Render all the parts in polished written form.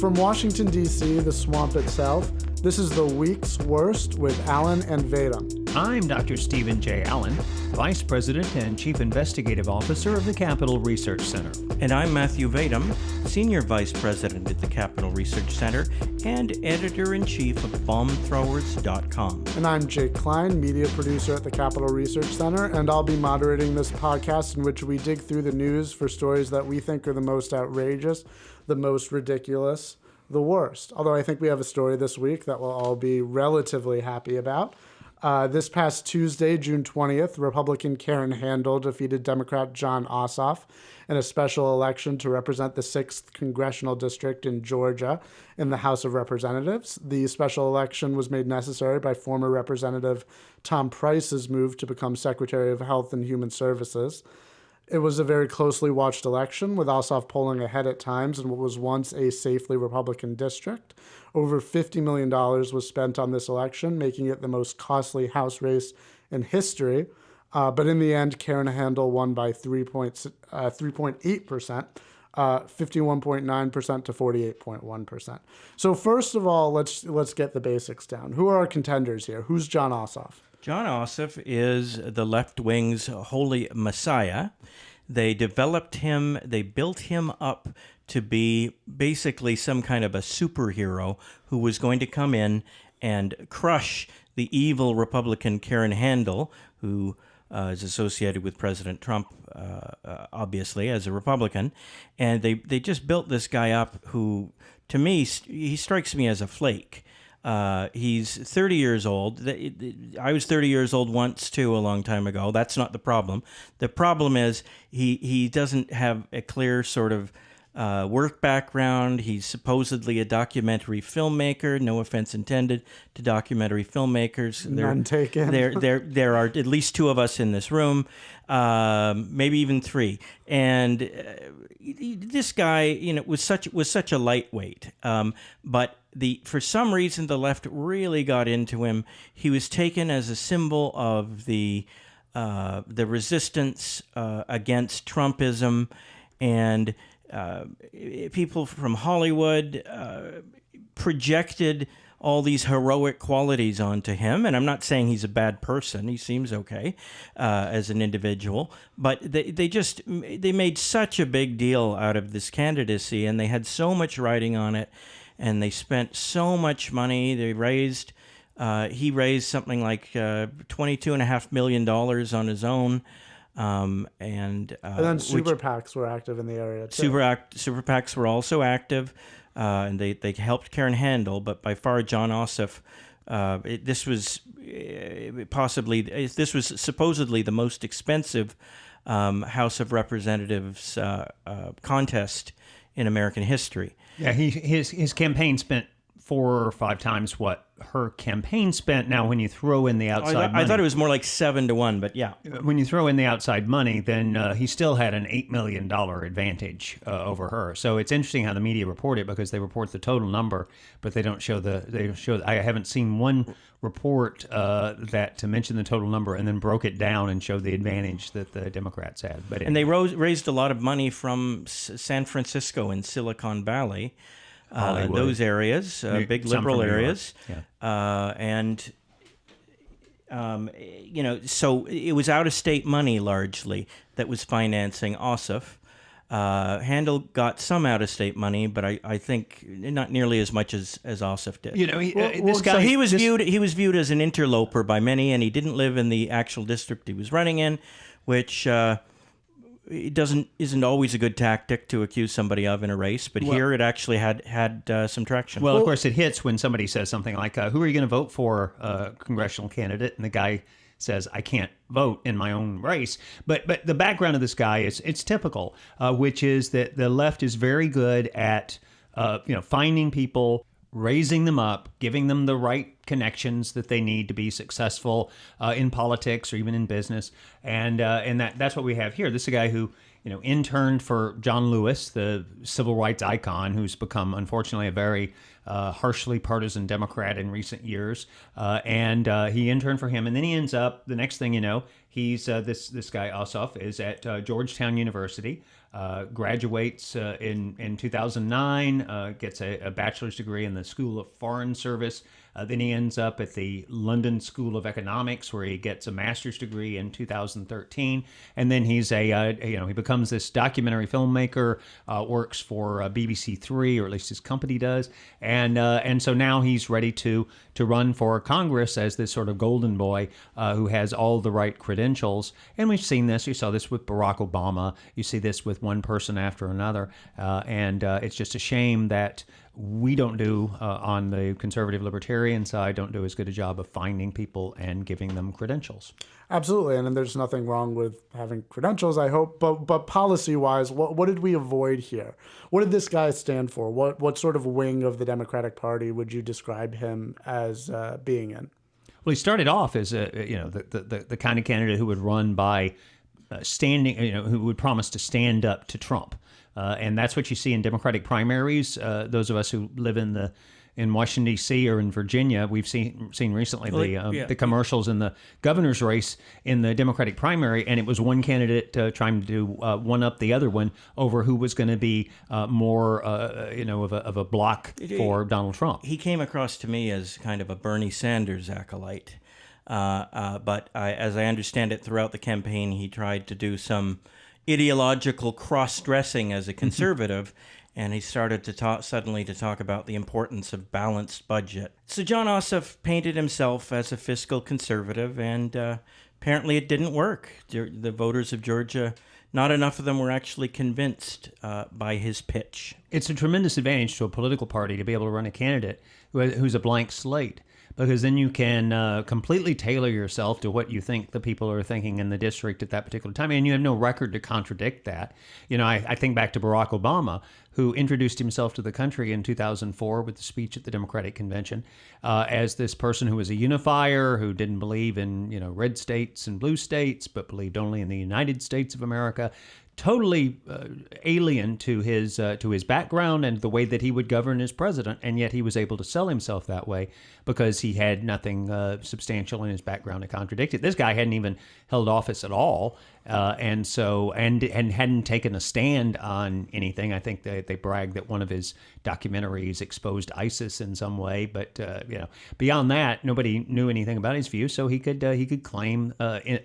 From Washington, D.C., the swamp itself, this is the week's worst with Allen and Vadum. I'm Dr. Stephen J. Allen, Vice President and Chief Investigative Officer of the Capitol Research Center. And I'm Matthew Vadum, Senior Vice President at the Capitol Research Center and Editor-in-Chief of BombThrowers.com. And I'm Jake Klein, Media Producer at the Capitol Research Center, and I'll be moderating this podcast in which we dig through the news for stories that we think are the most outrageous, the most ridiculous, the worst. Although I think we have a story this week that we'll all be relatively happy about. This past Tuesday, June 20th, Republican Karen Handel defeated Democrat Jon Ossoff in a special election to represent the 6th congressional district in Georgia in the House of Representatives. The special election was made necessary by former Representative Tom Price's move to become Secretary of Health and Human Services. It was a very closely watched election, with Ossoff polling ahead at times in what was once a safely Republican district. Over $50 million was spent on this election, making it the most costly House race in history. But in the end, Karen Handel won by 3.8%, 51.9% to 48.1%. So first of all, let's get the basics down. Who are our contenders here? Who's Jon Ossoff? Jon Ossoff is the left wing's holy messiah. They developed him, they built him up to be basically some kind of a superhero who was going to come in and crush the evil Republican Karen Handel, who is associated with President Trump, obviously, as a Republican. And they just built this guy up who, to me, he strikes me as a flake. He's 30 years old. I was 30 years old once, too, a long time ago. That's not the problem. The problem is he doesn't have a clear sort of work background. He's supposedly a documentary filmmaker. No offense intended to documentary filmmakers. None taken. There are at least two of us in this room, maybe even three. And this guy, was such a lightweight. But for some reason, the left really got into him. He was taken as a symbol of the resistance against Trumpism, and people from Hollywood projected all these heroic qualities onto him. And I'm not saying he's a bad person. He seems okay as an individual. But they made such a big deal out of this candidacy, and they had so much riding on it, and they spent so much money. He raised something like $22.5 million on his own. And then super PACs were active in the area too. Super PACs were also active, and they helped Karen Handel. But by far, Jon Ossoff, this was supposedly the most expensive House of Representatives contest in American history. Yeah, his campaign spent 4 or 5 times what her campaign spent. Now, when you throw in the outside money... I thought it was more like 7-1, but yeah. When you throw in the outside money, then he still had an $8 million advantage over her. So it's interesting how the media report it, because they report the total number, but they don't show I haven't seen one report that to mention the total number and then broke it down and showed the advantage that the Democrats had. But and they raised a lot of money from San Francisco and Silicon Valley. Those areas, big liberal areas, so it was out-of-state money largely that was financing Ossoff. Handel got some out-of-state money, but I think not nearly as much as Ossoff did. He was viewed as an interloper by many, and he didn't live in the actual district he was running in, which isn't always a good tactic to accuse somebody of in a race, but here it actually had some traction. Well, of course, it hits when somebody says something like, who are you going to vote for, congressional candidate? And the guy says, I can't vote in my own race. But the background of this guy it's typical, which is that the left is very good at finding people, raising them up, giving them the right connections that they need to be successful in politics or even in business, and that's what we have here. This is a guy who interned for John Lewis, the civil rights icon, who's become unfortunately a very harshly partisan Democrat in recent years, and he interned for him, and then he ends up, the next thing you know, he's this guy Ossoff is at Georgetown University. graduates in 2009, gets a bachelor's degree in the School of Foreign Service. Then he ends up at the London School of Economics, where he gets a master's degree in 2013. And then he's he becomes this documentary filmmaker, works for BBC Three, or at least his company does. And so now he's ready to run for Congress as this sort of golden boy who has all the right credentials. And we've seen this. You saw this with Barack Obama. You see this with one person after another. And it's just a shame that we don't do, on the conservative libertarian side, don't do as good a job of finding people and giving them credentials. Absolutely, and there's nothing wrong with having credentials, I hope. But policy-wise, what did we avoid here? What did this guy stand for? What sort of wing of the Democratic Party would you describe him as being in? Well, he started off as the kind of candidate who would run by standing, who would promise to stand up to Trump. And that's what you see in Democratic primaries. Those of us who live in Washington, D.C. or in Virginia, we've seen recently the commercials in the governor's race in the Democratic primary, and it was one candidate trying to do one up the other one over who was going to be more of a block for Donald Trump. He came across to me as kind of a Bernie Sanders acolyte. But as I understand it, throughout the campaign, he tried to do some ideological cross-dressing as a conservative, and he started to suddenly talk about the importance of balanced budget. So Jon Ossoff painted himself as a fiscal conservative, and apparently it didn't work. The voters of Georgia, not enough of them were actually convinced by his pitch. It's a tremendous advantage to a political party to be able to run a candidate who's a blank slate, because then you can completely tailor yourself to what you think the people are thinking in the district at that particular time, and you have no record to contradict that. I think back to Barack Obama, who introduced himself to the country in 2004 with the speech at the Democratic Convention as this person who was a unifier, who didn't believe in red states and blue states, but believed only in the United States of America. Totally alien to his background and the way that he would govern as president, and yet he was able to sell himself that way because he had nothing substantial in his background to contradict it. This guy hadn't even held office at all, and hadn't taken a stand on anything. I think they bragged that one of his documentaries exposed ISIS in some way, but beyond that, nobody knew anything about his views. So he could claim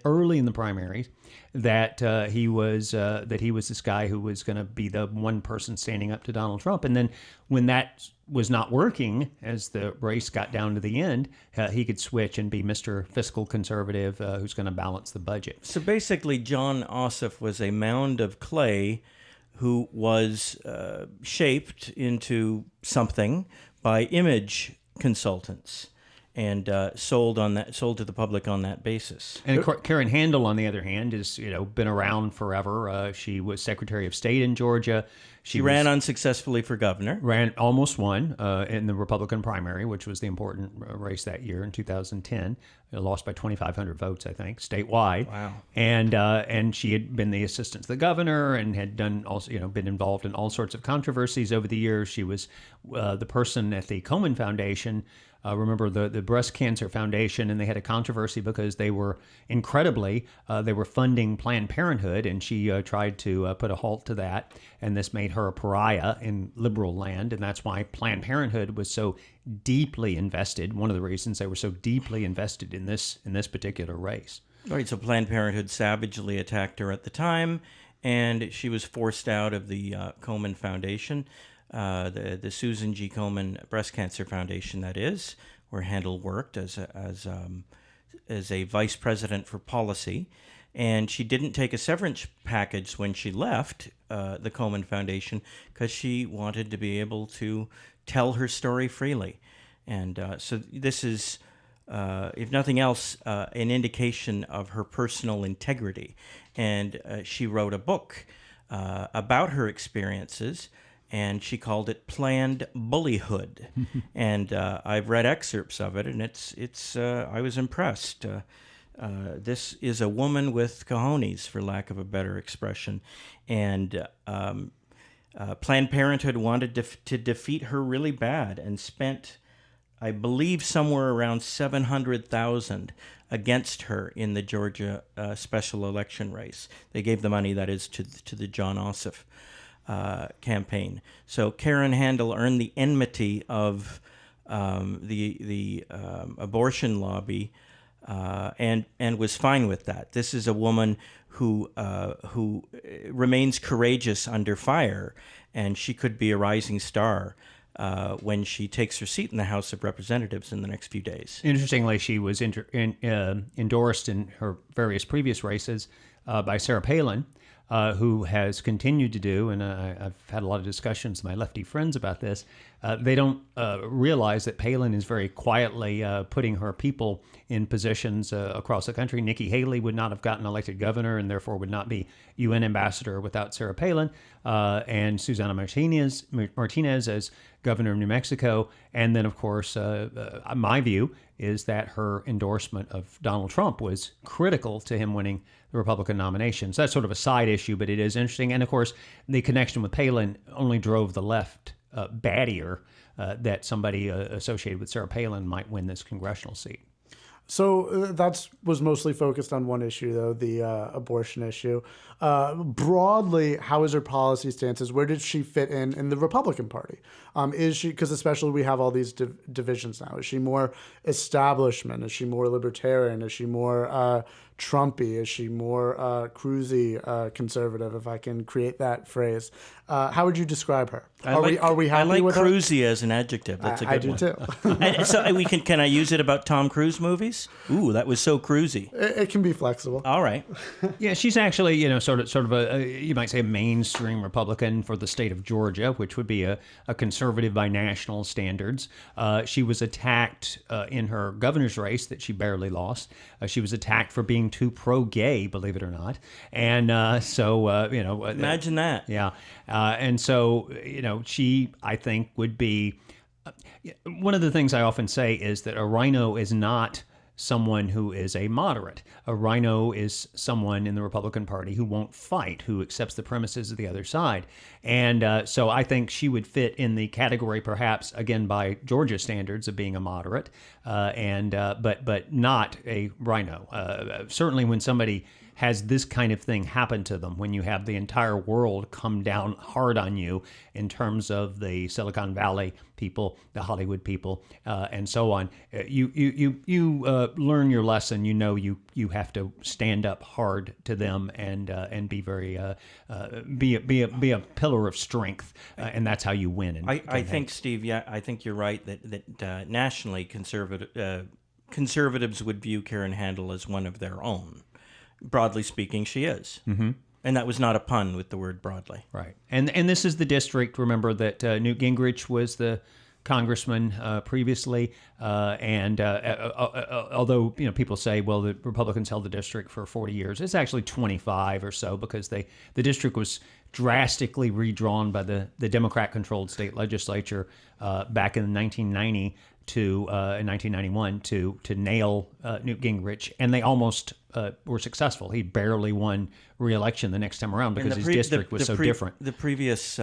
early in the primaries that he was this guy who was going to be the one person standing up to Donald Trump. And then when that was not working, as the race got down to the end, he could switch and be Mr. Fiscal Conservative, who's going to balance the budget. So basically, Jon Ossoff was a mound of clay who was shaped into something by image consultants, and sold to the public on that basis. And Karen Handel, on the other hand, has been around forever. She was Secretary of State in Georgia. She ran unsuccessfully for governor. Almost won in the Republican primary, which was the important race that year in 2010. Lost by 2,500 votes, I think, statewide. Wow! And she had been the assistant to the governor and had been involved in all sorts of controversies over the years. She was the person at the Komen Foundation. Remember the Breast Cancer Foundation, and they had a controversy because they were they were funding Planned Parenthood, and she tried to put a halt to that, and this made her a pariah in liberal land, and that's why Planned Parenthood was so deeply invested. One of the reasons they were so deeply invested in this particular race. All right, so Planned Parenthood savagely attacked her at the time, and she was forced out of the Komen Foundation. The Susan G. Komen Breast Cancer Foundation, that is, where Handel worked as a vice president for policy, and she didn't take a severance package when she left the Komen Foundation because she wanted to be able to tell her story freely, and so this is, if nothing else, an indication of her personal integrity. And she wrote a book about her experiences, and she called it Planned Bullyhood. And I've read excerpts of it, and it's I was impressed. This is a woman with cojones, for lack of a better expression. And Planned Parenthood wanted to defeat her really bad and spent I believe, somewhere around 700,000 against her in the Georgia special election race. They gave the money, that is, to the Jon Ossoff campaign. So Karen Handel earned the enmity of the abortion lobby, and was fine with that. This is a woman who remains courageous under fire, and she could be a rising star when she takes her seat in the House of Representatives in the next few days. Interestingly, she was endorsed in her various previous races by Sarah Palin, who has continued to do, and I've had a lot of discussions with my lefty friends about this. They don't realize that Palin is very quietly putting her people in positions across the country. Nikki Haley would not have gotten elected governor and therefore would not be UN ambassador without Sarah Palin, and Susana Martinez as governor of New Mexico. And then, of course, my view is that her endorsement of Donald Trump was critical to him winning the Republican nomination. So that's sort of a side issue, but it is interesting. And of course, the connection with Palin only drove the left battier that somebody associated with Sarah Palin might win this congressional seat. So that was mostly focused on one issue, though, the abortion issue. Broadly, how is her policy stances? Where did she fit in the Republican Party? Is she, because especially we have all these divisions now, is she more establishment? Is she more libertarian? Is she more Trumpy? Is she more cruisy conservative, if I can create that phrase? How would you describe her? Are we happy I like with cruisy as an adjective. That's a good one. I do too. So can I use it about Tom Cruise movies? Ooh, that was so cruisy. It can be flexible. All right. Yeah, she's actually, sort of a you might say a mainstream Republican for the state of Georgia, which would be a conservative by national standards. She was attacked in her governor's race that she barely lost. She was attacked for being too pro-gay, believe it or not. And Imagine that. Yeah. And so, she, I think, would be... one of the things I often say is that a rhino is not someone who is a moderate. A rhino is someone in the Republican Party who won't fight, who accepts the premises of the other side. And so I think she would fit in the category, perhaps, again, by Georgia standards, of being a moderate, but not a rhino. Certainly when somebody has this kind of thing happen to them, when you have the entire world come down hard on you in terms of the Silicon Valley people, the Hollywood people, and so on, you learn your lesson. You have to stand up hard to them and be very be a pillar of strength, and that's how you win. I think, Steve, I think you're right that nationally conservatives would view Karen Handel as one of their own. Broadly speaking, she is. Mm-hmm. And that was not a pun with the word broadly. Right. And this is the district, remember, that Newt Gingrich was the congressman previously. Although people say, well, the Republicans held the district for 40 years, it's actually 25 or so, because the district was drastically redrawn by the Democrat-controlled state legislature back in 1990 in 1991 to nail Newt Gingrich, and they almost were successful. He barely won re-election the next time around because his district was so different. The previous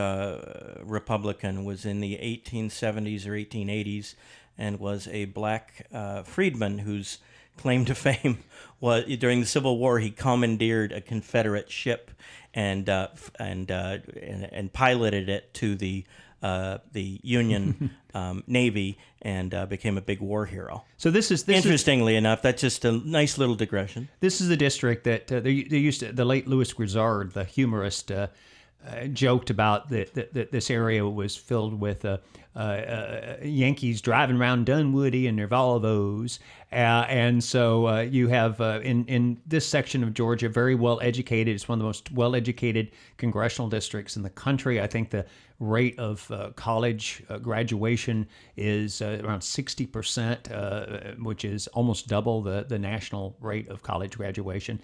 Republican was in the 1870s or 1880s and was a black freedman whose claim to fame was during the Civil War he commandeered a Confederate ship and piloted it to the Union Navy and became a big war hero. So this is interestingly enough, that's just a nice little digression. This is the district that they used to, the late Louis Grizzard, the humorist, joked about that this area was filled with Yankees driving around Dunwoody in their Volvos. And so you have in this section of Georgia, very well educated. It's one of the most well educated congressional districts in the country. I think the rate of college graduation is around 60%, which is almost double the national rate of college graduation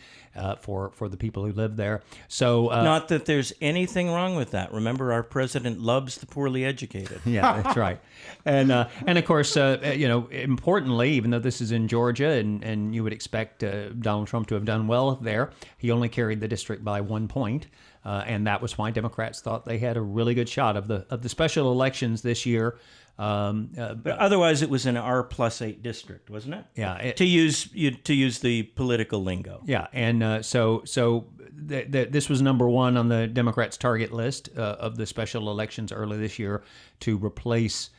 for the people who live there. So not that there's anything wrong with that. Remember, our president loves the poorly educated. Yeah, that's right. And of course, importantly, even though this is in Georgia and you would expect Donald Trump to have done well there, he only carried the district by 1 point. and that was why Democrats thought they had a really good shot of the special elections this year. But otherwise, it was an R+8 district, wasn't it? Yeah, to use the political lingo. Yeah, and so this was number one on the Democrats' target list of the special elections early this year to replace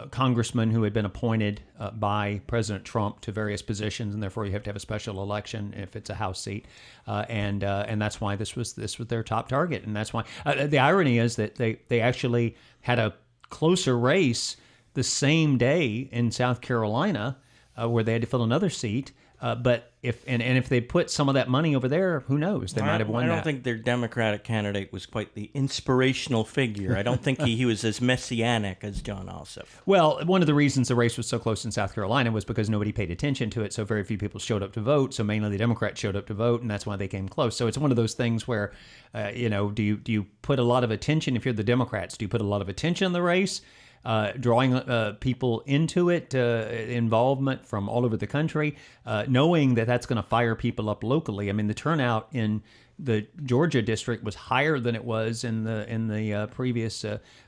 congressmen who had been appointed by President Trump to various positions, and therefore you have to have a special election if it's a House seat, and that's why this was their top target, and that's why the irony is that they actually had a closer race the same day in South Carolina where they had to fill another seat. But if they put some of that money over there, who knows? They might have won that. I don't think their Democratic candidate was quite the inspirational figure. I don't think he was as messianic as Jon Ossoff. Well, one of the reasons the race was so close in South Carolina was because nobody paid attention to it, so very few people showed up to vote. So mainly the Democrats showed up to vote, and that's why they came close. So it's one of those things where, do you put a lot of attention if you're the Democrats? Do you put a lot of attention in the race? Drawing people into it, involvement from all over the country, knowing that that's going to fire people up locally. I mean, the turnout in the Georgia district was higher than it was in the previous,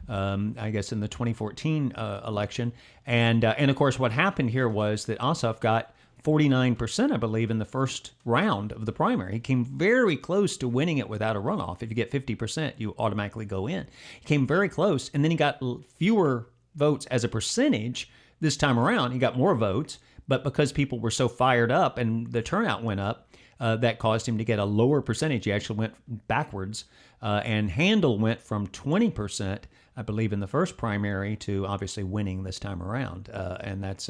I guess, in the 2014 election. And of course, what happened here was that Ossoff got 49%, I believe, in the first round of the primary. He came very close to winning it without a runoff. If you get 50%, you automatically go in. He came very close, and then he got fewer votes as a percentage this time around. He got more votes, but because people were so fired up and the turnout went up, that caused him to get a lower percentage. He actually went backwards, and Handel went from 20%, I believe, in the first primary to obviously winning this time around. And that's,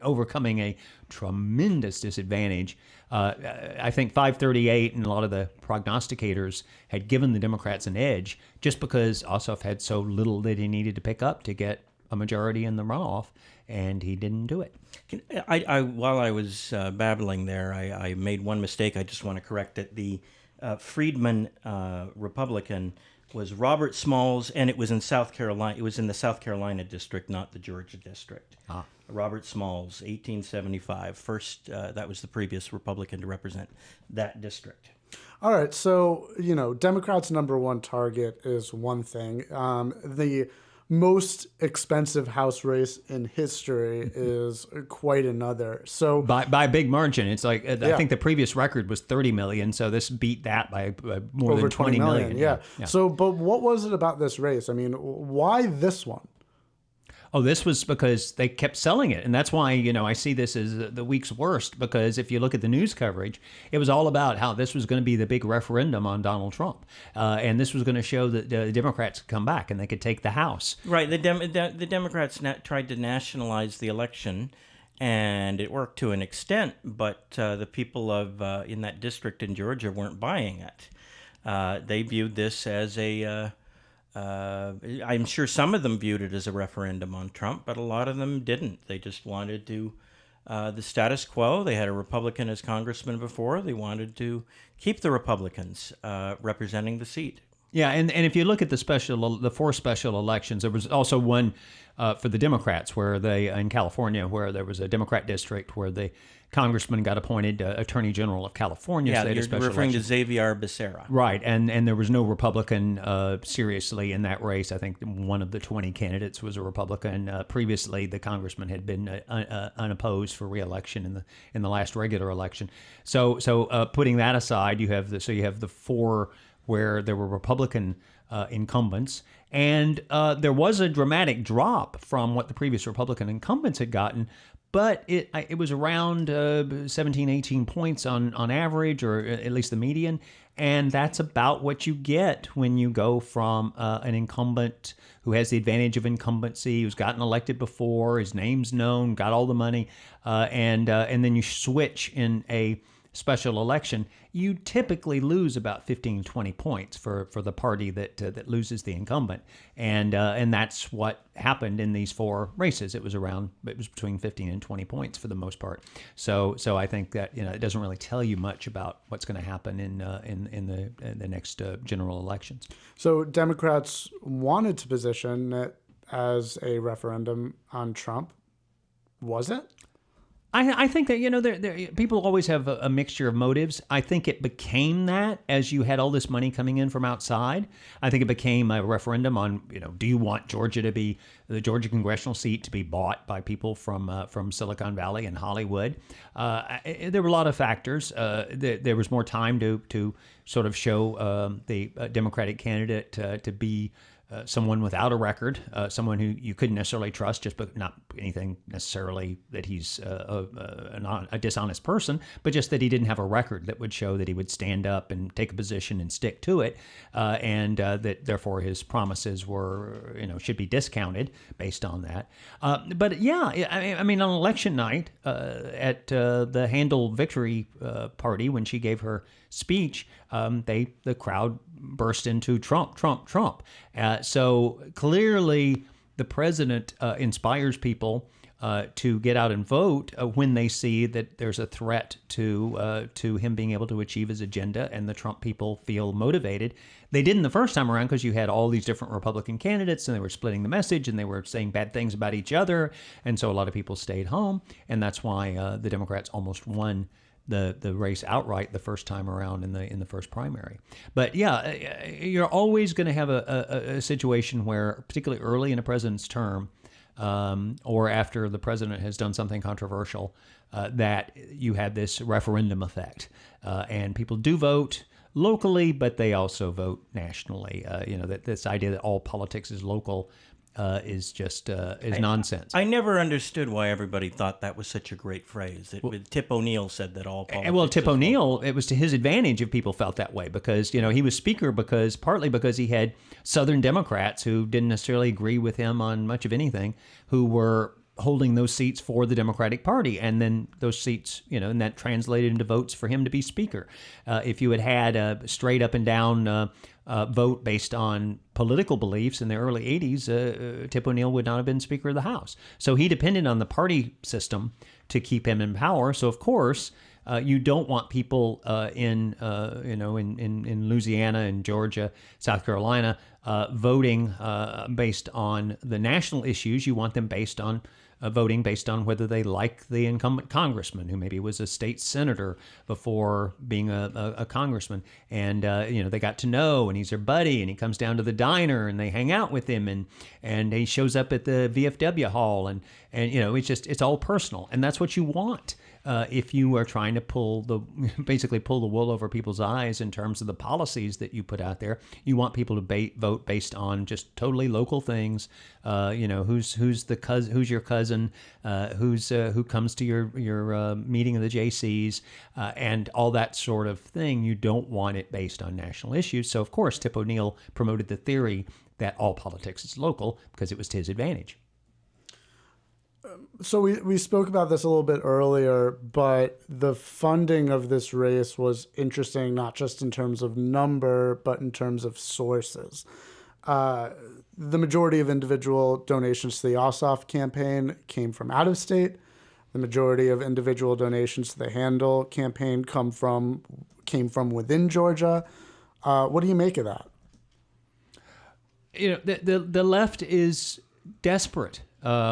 overcoming a tremendous disadvantage. I think 538 and a lot of the prognosticators had given the Democrats an edge just because Ossoff had so little that he needed to pick up to get a majority in the runoff, and he didn't do it. While I was babbling there, I made one mistake. I just want to correct it. The Friedman Republican was Robert Smalls, and it was in South Carolina. It was in the South Carolina district, not the Georgia district. Robert Smalls, 1875. First, that was the previous Republican to represent that district. All right, so, Democrats' number one target is one thing. The most expensive House race in history is quite another. So by a big margin, it's like I think the previous record was 30 million, so this beat that by more over than 20 million. Yeah. So, but what was it about this race? I mean, why this one? Oh, this was because they kept selling it. And that's why, I see this as the week's worst, because if you look at the news coverage, it was all about how this was going to be the big referendum on Donald Trump. And this was going to show that the Democrats could come back and they could take the House. Right. The Democrats tried to nationalize the election, and it worked to an extent, but the people in that district in Georgia weren't buying it. They viewed this as I'm sure some of them viewed it as a referendum on Trump, but a lot of them didn't. They just wanted to the status quo. They had a Republican as congressman before. They wanted to keep the Republicans representing the seat. Yeah, and if you look at the four special elections, there was also one for the Democrats in California, where there was a Democrat district where the congressman got appointed Attorney General of California. Yeah, so you're referring to Xavier Becerra. Right, and there was no Republican seriously in that race. I think one of the 20 candidates was a Republican. Previously, the congressman had been unopposed for re-election in the last regular election. So putting that aside, you have the four where there were Republican incumbents, and there was a dramatic drop from what the previous Republican incumbents had gotten, but it was around 17, 18 points on average, or at least the median, and that's about what you get when you go from an incumbent who has the advantage of incumbency, who's gotten elected before, his name's known, got all the money, and then you switch in a special election, you typically lose about 15, 20 points for the party that loses the incumbent. And that's what happened in these four races. It was between 15 and 20 points for the most part. So I think that, it doesn't really tell you much about what's going to happen in the next general elections. So Democrats wanted to position it as a referendum on Trump. Was it? I think that, people always have a mixture of motives. I think it became that as you had all this money coming in from outside. I think it became a referendum on, do you want the Georgia congressional seat to be bought by people from Silicon Valley and Hollywood? There were a lot of factors. There was more time to sort of show the Democratic candidate to be someone without a record, someone who you couldn't necessarily trust, but not anything necessarily that he's a dishonest person, but just that he didn't have a record that would show that he would stand up and take a position and stick to it, and that therefore his promises were, should be discounted based on that. But yeah, I mean, on election night at the Handel victory party, when she gave her speech, the crowd burst into Trump, Trump, Trump. So clearly, the president inspires people to get out and vote when they see that there's a threat to him being able to achieve his agenda, and the Trump people feel motivated. They didn't the first time around because you had all these different Republican candidates, and they were splitting the message, and they were saying bad things about each other, and so a lot of people stayed home, and that's why the Democrats almost won the race outright the first time around in the first primary. But yeah, you're always going to have a situation where, particularly early in a president's term, or after the president has done something controversial, that you have this referendum effect, and people do vote locally, but they also vote nationally. That this idea that all politics is local is just nonsense. I never understood why everybody thought that was such a great phrase. Tip O'Neill said that all politics. Well, Tip O'Neill, it was to his advantage if people felt that way, because he was speaker partly because he had Southern Democrats who didn't necessarily agree with him on much of anything, who were holding those seats for the Democratic Party, and then those seats, and that translated into votes for him to be speaker. If you had a straight up and down vote based on political beliefs in the early 80s, Tip O'Neill would not have been Speaker of the House. So he depended on the party system to keep him in power. So of course, you don't want people in Louisiana and Georgia, South Carolina, voting based on the national issues. You want them based on voting based on whether they like the incumbent congressman, who maybe was a state senator before being a congressman. And, they got to know, and he's their buddy, and he comes down to the diner, and they hang out with him, and he shows up at the VFW hall, and it's all personal. And that's what you want. If you are trying to basically pull the wool over people's eyes in terms of the policies that you put out there, you want people to vote based on just totally local things. Who's your cousin, who comes to your meeting of the JCs, and all that sort of thing. You don't want it based on national issues. So of course, Tip O'Neill promoted the theory that all politics is local because it was to his advantage. So we spoke about this a little bit earlier, but the funding of this race was interesting, not just in terms of number, but in terms of sources. The majority of individual donations to the Ossoff campaign came from out of state. The majority of individual donations to the Handel campaign came from within Georgia. What do you make of that? The left is desperate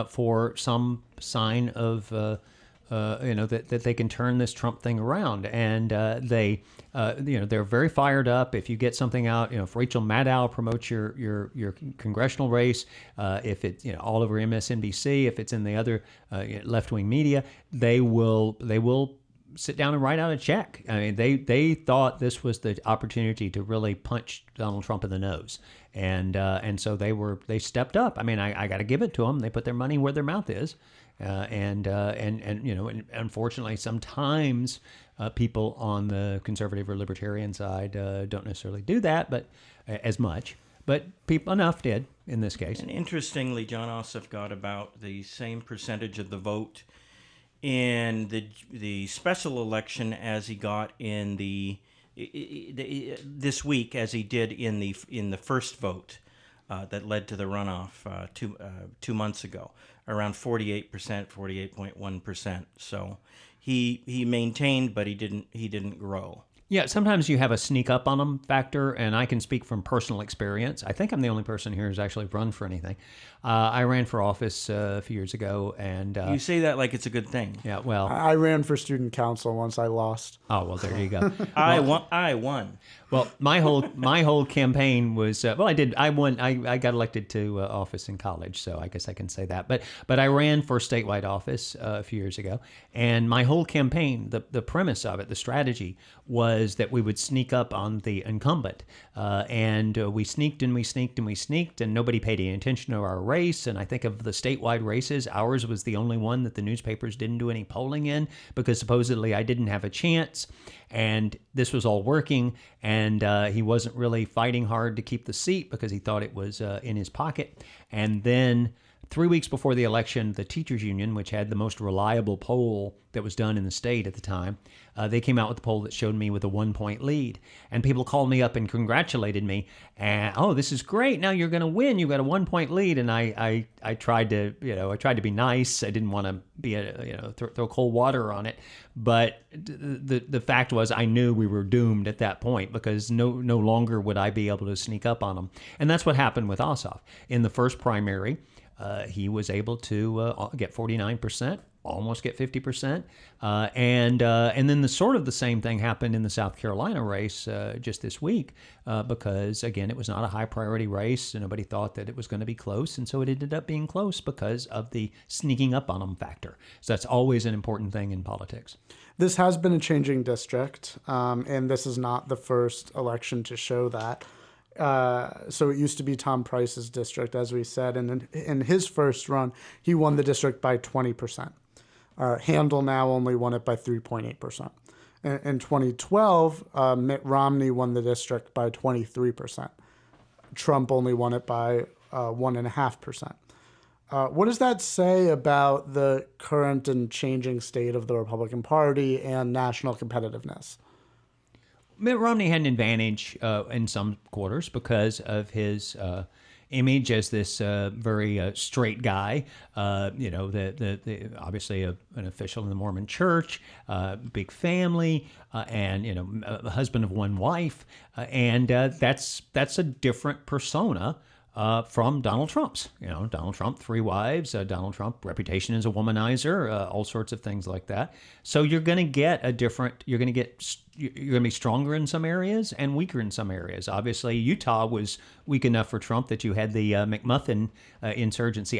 for some sign of that they can turn this Trump thing around, and they're very fired up. If you get something out, if Rachel Maddow promotes your congressional race, if it's all over MSNBC, if it's in the other left-wing media, they will sit down and write out a check. I mean, they thought this was the opportunity to really punch Donald Trump in the nose, and so they stepped up. I mean, I got to give it to them. They put their money where their mouth is, and unfortunately, sometimes people on the conservative or libertarian side don't necessarily do that, but as much. But people enough did in this case. And interestingly, Jon Ossoff got about the same percentage of the vote in the special election as he got in this week as he did in the first vote that led to the runoff 2 months ago, around 48%, 48.1%. So he maintained, but he didn't grow. Yeah, sometimes you have a sneak up on them factor, and I can speak from personal experience. I think I'm the only person here who's actually run for anything. I ran for office a few years ago, and You say that like it's a good thing. yeah, well, I ran for student council once. I lost. oh well, there you go. I won. Well, my whole campaign was well. I won. I got elected to office in college, so I guess I can say that. But I ran for statewide office a few years ago, and my whole campaign, the premise of it, the strategy was that we would sneak up on the incumbent, and we sneaked and we sneaked and we sneaked, and nobody paid any attention to our race. And I think of the statewide races, ours was the only one that the newspapers didn't do any polling in because supposedly I didn't have a chance. And this was all working, and he wasn't really fighting hard to keep the seat because he thought it was in his pocket. And then 3 weeks before the election, the teachers union, which had the most reliable poll that was done in the state at the time, they came out with a poll that showed me with a 1-point lead. And people called me up and congratulated me. And, oh, this is great. Now you're going to win. You've got a 1-point lead. And I tried to, I tried to be nice. I didn't want to be throw cold water on it. But the fact was I knew we were doomed at that point because no longer would I be able to sneak up on them. And that's what happened with Ossoff. In the first primary, he was able to get 49%, almost get 50%, and then the same thing happened in the South Carolina race just this week because again it was not a high priority race and nobody thought that it was going to be close, and so it ended up being close because of the sneaking up on them factor. So that's always an important thing in politics. This has been a changing district, and this is not the first election to show that. So it used to be Tom Price's district, as we said, and in his first run, he won the district by 20%. Handel now only won it by 3.8%. In 2012, Mitt Romney won the district by 23%. Trump only won it by 1.5%. What does that say about the current and changing state of the Republican Party and national competitiveness? Mitt Romney had an advantage in some quarters because of his image as this very straight guy. Obviously an official in the Mormon Church, big family, and a husband of one wife, and that's a different persona. From Donald Trump's. Donald Trump, 3 wives, Donald Trump, reputation as a womanizer, all sorts of things like that. So you're going to get you're going to be stronger in some areas and weaker in some areas. Obviously, Utah was weak enough for Trump that you had the McMullen insurgency,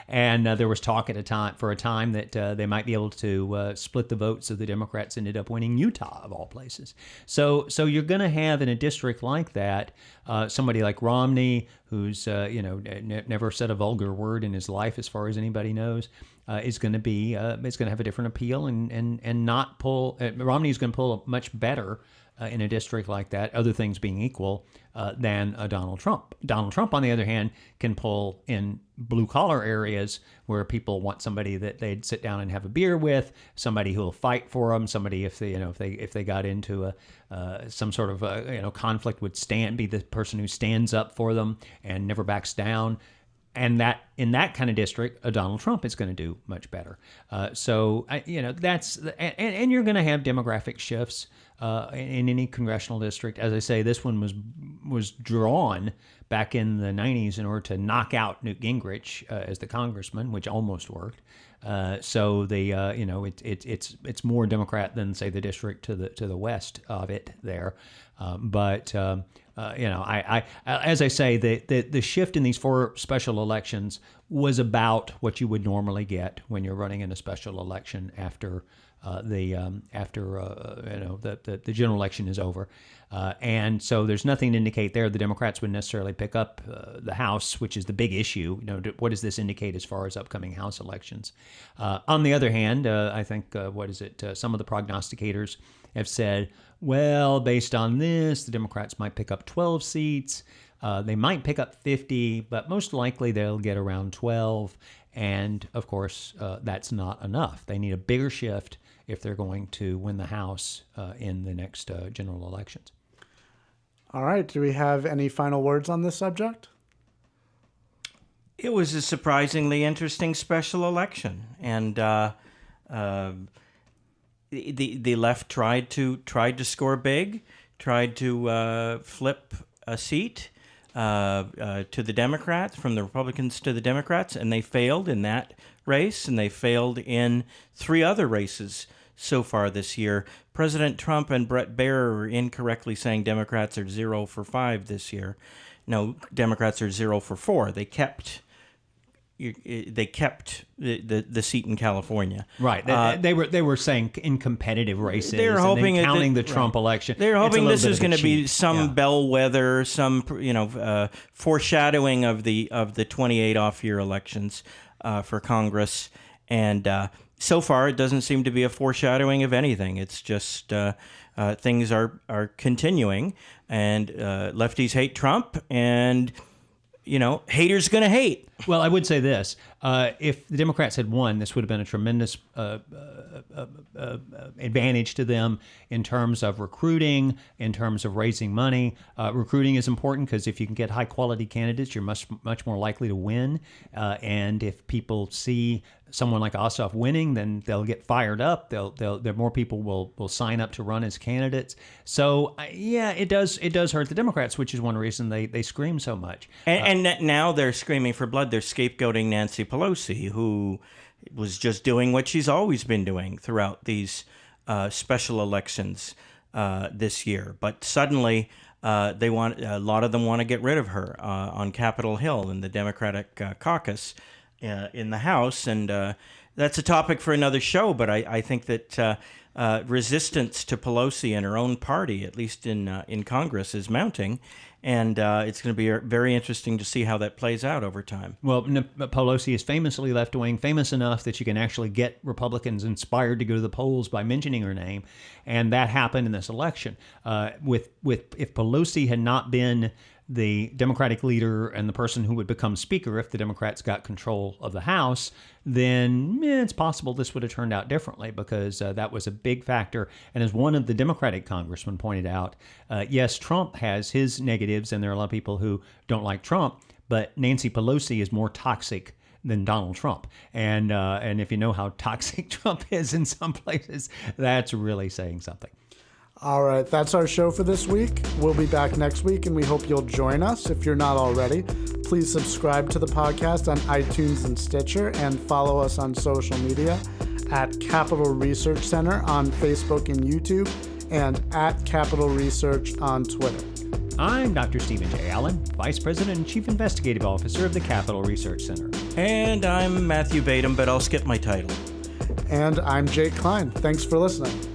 and there was talk for a time that they might be able to split the vote, so the Democrats ended up winning Utah, of all places. So you're going to have in a district like that somebody like Romney, who's never said a vulgar word in his life, as far as anybody knows, is going to have a different appeal and not pull. Romney's going to pull much better in a district like that, other things being equal, than Donald Trump. Donald Trump, on the other hand, can pull in blue-collar areas where people want somebody that they'd sit down and have a beer with, somebody who will fight for them, somebody if they got into some sort of conflict would be the person who stands up for them and never backs down. And that in that kind of district, Donald Trump is going to do much better. That's and you're going to have demographic shifts in any congressional district. As I say, this one was drawn back in the 90s in order to knock out Newt Gingrich as the congressman, which almost worked. It's more Democrat than, say, the district to the west of it there. As I say, the shift in these 4 special elections was about what you would normally get when you're running in a special election after the general election is over, and so there's nothing to indicate there the Democrats would necessarily pick up the House, which is the big issue. What does this indicate as far as upcoming House elections? On the other hand, I think some of the prognosticators have said, well, based on this, the Democrats might pick up 12 seats. They might pick up 50, but most likely they'll get around 12. And, of course, that's not enough. They need a bigger shift if they're going to win the House in the next general elections. All right. Do we have any final words on this subject? It was a surprisingly interesting special election. And the left tried to score big, tried to flip a seat to the Democrats, from the Republicans to the Democrats, and they failed in that race, and they failed in 3 other races so far this year. President Trump and Brett Baer are incorrectly saying Democrats are 0 for 5 this year. No, Democrats are 0 for 4. They kept the seat in California. Right. They were saying in competitive races. They're hoping and then counting the Trump election. They're hoping this is going to be cheat. some bellwether, some foreshadowing of the 28 off-year elections for Congress, and so far it doesn't seem to be a foreshadowing of anything. It's just things are continuing, and lefties hate Trump, and haters gonna hate. Well, I would say this. If the Democrats had won, this would have been a tremendous advantage to them in terms of recruiting, in terms of raising money. Recruiting is important because if you can get high-quality candidates, you're much more likely to win. And if people see someone like Ossoff winning, then they'll get fired up. There more people will sign up to run as candidates. So yeah, it does hurt the Democrats, which is one reason they scream so much. And now they're screaming for blood. They're scapegoating Nancy Pelosi, who was just doing what she's always been doing throughout these special elections this year. But suddenly, a lot of them want to get rid of her on Capitol Hill in the Democratic caucus in the House, and that's a topic for another show. But I think that resistance to Pelosi and her own party, at least in Congress, is mounting, and it's going to be very interesting to see how that plays out over time. Well, Pelosi is famously left-wing, famous enough that you can actually get Republicans inspired to go to the polls by mentioning her name, and that happened in this election. If Pelosi had not been the Democratic leader and the person who would become Speaker if the Democrats got control of the House, then it's possible this would have turned out differently, because that was a big factor. And as one of the Democratic congressmen pointed out, yes, Trump has his negatives, and there are a lot of people who don't like Trump, but Nancy Pelosi is more toxic than Donald Trump. And if you know how toxic Trump is in some places, that's really saying something. All right, that's our show for this week. We'll be back next week, and we hope you'll join us. If you're not already, please subscribe to the podcast on iTunes and Stitcher, and follow us on social media at Capitol Research Center on Facebook and YouTube, and at Capitol Research on Twitter. I'm Dr. Stephen J. Allen, Vice President and Chief Investigative Officer of the Capitol Research Center. And I'm Matthew Vadum, but I'll skip my title. And I'm Jake Klein. Thanks for listening.